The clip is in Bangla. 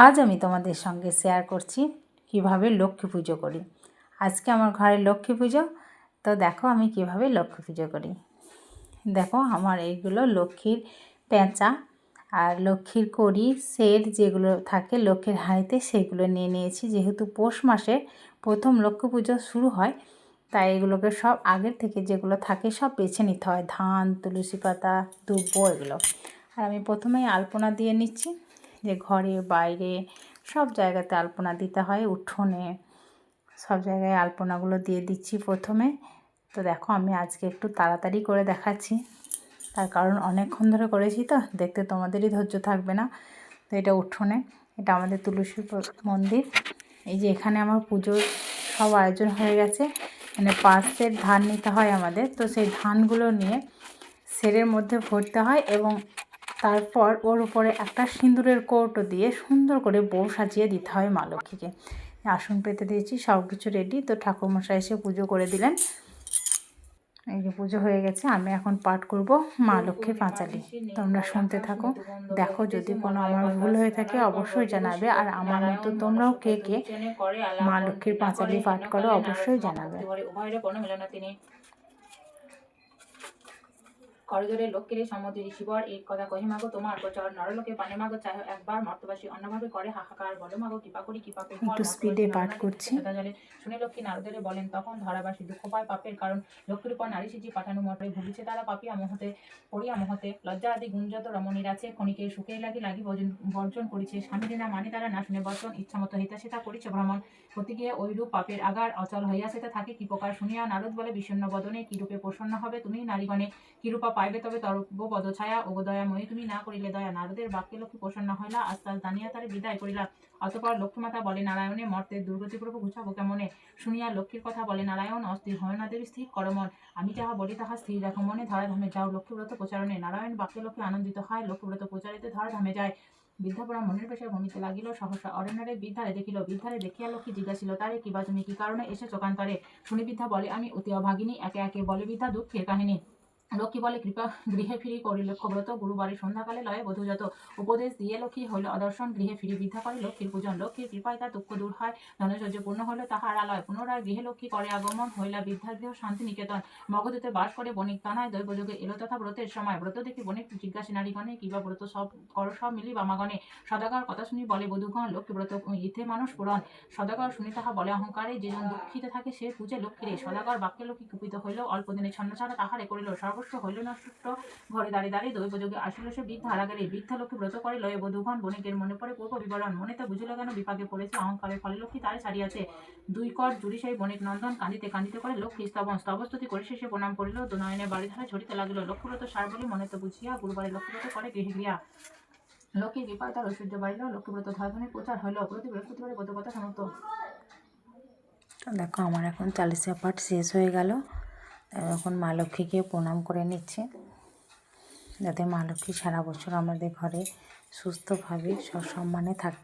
আজ আমি তোমাদের সঙ্গে শেয়ার করছি কিভাবে লক্ষ্মী পুজো করি। আজকে আমার ঘরে লক্ষ্মী পুজো, তো দেখো আমি কিভাবে লক্ষ্মী পুজো করি। দেখো আমার এইগুলো লক্ষ্মীর পেঁচা আর লক্ষ্মীর কড়ি সেট যেগুলো থাকে লক্ষ্মীর হাঁড়িতে, সেগুলো নিয়ে নিয়েছি। যেহেতু পৌষ মাসে প্রথম লক্ষ্মী পুজো শুরু হয়, তাই এগুলোকে সব আগের থেকে যেগুলো থাকে সব বেছে নিতে হয়, ধান, তুলসী পাতা, দুব্বো এগুলো। আর আমি প্রথমেই আলপনা দিয়ে নিচ্ছি, যে ঘরে বাইরে সব জায়গাতে আলপনা দিতে হয়, উঠোনে সব জায়গায় আলপনাগুলো দিয়ে দিচ্ছি প্রথমে। তো দেখো আমি আজকে একটু তাড়াতাড়ি করে দেখাচ্ছি, তার কারণ অনেকক্ষণ ধরে করেছি তো দেখতে তোমাদেরই ধৈর্য থাকবে না। তো এটা উঠোনে, এটা আমাদের তুলসী মন্দির। এই যে এখানে আমার পুজোর সব আয়োজন হয়ে গেছে, মানে 5 সেট ধান নিতে হয় আমাদের। তো সেই ধানগুলো নিয়ে সেরের মধ্যে ভরতে হয় এবং তারপর ওর উপরে একটা সিঁদুরের কৌটো দিয়ে সুন্দর করে বউ সাজিয়ে দিতে হয় মা লক্ষ্মীকে। আসন পেতে দিয়েছি, সব কিছু রেডি। তো ঠাকুরমশাই এসে পুজো করে দিলেন। এই যে পুজো হয়ে গেছে, আমি এখন পাঠ করব মা লক্ষ্মীর পাঁচালি। তোমরা শুনতে থাকো, দেখো যদি কোনো আমার ভুল হয়ে থাকে অবশ্যই জানাবে। আর আমার মতো তোমরাও কে কে মা লক্ষ্মীর পাঁচালি পাঠ করো অবশ্যই জানাবে। করজোরে লক্ষ্মীর সম্মতি শিবর এক কথা কহি মাগো তোমার প্রচার নরলোকে পানে মাগো চাহে একবার মর্তবাসী অন্যভাবে করে হাহাকার বলো মাগো কৃপা করি কৃপা করি। একটু স্পিডে পাঠ করছি। শুনে লক্ষ্মী নারদরে বলেন তখন ধরাবাসী দুঃখ পায় পাপের কারণ লক্ষ্মীর উপর নারী সিজি পাঠানো মটরে ভুগিছে তারা পাপিয়া মোহতে পড়িয়া মোহতে লজ্জা আদি গুঞ্জত রমণীর আছে ক্ষণিকের সুখে লাগি বর্জন করিছে স্বামীর না মানে তারা না শুনে বর্জন ইচ্ছা মতো হিতাসে তা করিছে ভ্রমণ প্রতি গিয়ে ওইরূপ পাপের আগার অচল হইয়াছে তা থাকে কি প্রকার শুনিয়া নারদ বলে বিষণ্ণ বদনে কি রূপে প্রসন্ন হবে তুমি নারীগণে কি রূপা পাইবে তবে তর্ব পদছায়া ও দয়াময়ী তুমি না করিলে দয়া। নারদের বাক্যে লক্ষ্মী প্রসন্ন হইলা আস্তে দানিয়া তারে বিদায় করিলা। অতপর লক্ষ্মীমাতা বলে নারায়ণে মর্তের দুর্গতি প্রভু ঘুচাবো কেমনে। শুনিয়া লক্ষ্মীর কথা বলে নারায়ণ অস্থির হয় না দেবী স্থির করমন আমি যাহা বলি তাহা স্থির রাখো মনে ধরাধামে যাও লক্ষ্মীব্রত প্রচারণে। নারায়ণ বাক্যে লক্ষ্মী আনন্দিত হয় লক্ষ্মীব্রত প্রচারিতে ধরাধামে যায়। বৃদ্ধাপুরা মনের পেশায় ভূমিতে লাগিল সহসা অরণ্যরে বৃদ্ধারে দেখিল বৃদ্ধারে দেখিয়া লক্ষ্মী জিজ্ঞাসিল তারে কিবা তুমি কি কারণে এসে চোকান্তরে। শুনি বৃদ্ধা বলে আমি অতি অভাগিনী একে একে বলে বৃদ্ধা দুঃখের কাহিনী। লক্ষ্মী বলে কৃপা গৃহে ফিরি করি লক্ষ্যব্রত গুরুবারে সন্ধ্যাকালে লয়ে বধূযত উপদেশ দিয়ে লক্ষ্মী হইল অদর্শন গৃহে ফিরি বৃদ্ধা করে লক্ষ্মীর পূজন লক্ষ্মীর কৃপায় তার দুঃখ দূর হয় ধনসহ্য পূর্ণ হইল তাহার আলয় পুনরায় গৃহে লক্ষ্মী করে আগমন হইলা বৃদ্ধার গৃহ শান্তি নিকেতন মগধতে বাস করে বণিক তানায় দৈবযোগে এলো তথা ব্রতের সময় ব্রত দেখি বণিক জিজ্ঞাসী নারীগণে কিবা ব্রত সব কর সব মিলি বামাগণে সদাগর কথা শুনি বলে বধূগণ লক্ষ্মী ব্রত ইথে মানুষ পুরাণ সদাগর শুনি তাহা বলে অহংকারে যেজন দুঃখিত থাকে সে পূজে লক্ষ্মীরে সদাগর বাক্যে লক্ষ্মী কুপিত হইল অল্পদিনে ছন্ন ছাড়া তাহারে করিল সর্বস্ব হইল নষ্ট ঘরে দাঁড়িয়ে দাঁড়িয়ে দৈবযোগে আসিল সে বৃদ্ধা হারা গেলে বৃদ্ধা লক্ষ্মী ব্রত করে লয়ে বধূগণ বণিকের মনে পড়ে পূর্ব বিবরণ মনে তা বুঝিল কেন বিপাকে পড়েছে অহংকারের ফলে লক্ষ্মী তারে ছাড়িয়াছে। দুই কর জুড়ি সেই বণিক নন্দন কান্দিতে কান্দিতে করে লক্ষ্মী স্তবস্তুতি করে শেষে প্রণাম করিল দুনয়নে বাড়ি ধারে ঝরিতে লাগিল লক্ষ্মীব্রত সার বলি মনে তো বুঝিয়া গুরুবারে লক্ষ্মীব্রত করে গৃহে গিয়া লক্ষ্মীর কৃপায় তার ঐশ্বর্য বাড়িল লক্ষ্মীব্রত ধর্মনের প্রচার হইল প্রতি বৃহস্পতিবারে ব্রতকথা সমাপ্ত। দেখো আমার এখন 40 পাঠ শেষ হয়ে গেল। এখন মা লক্ষ্মীকে প্রণাম করে নিচ্ছে, যাতে মা লক্ষ্মী সারা বছর আমাদের ঘরে সুস্থভাবে সসম্মানে থাকে।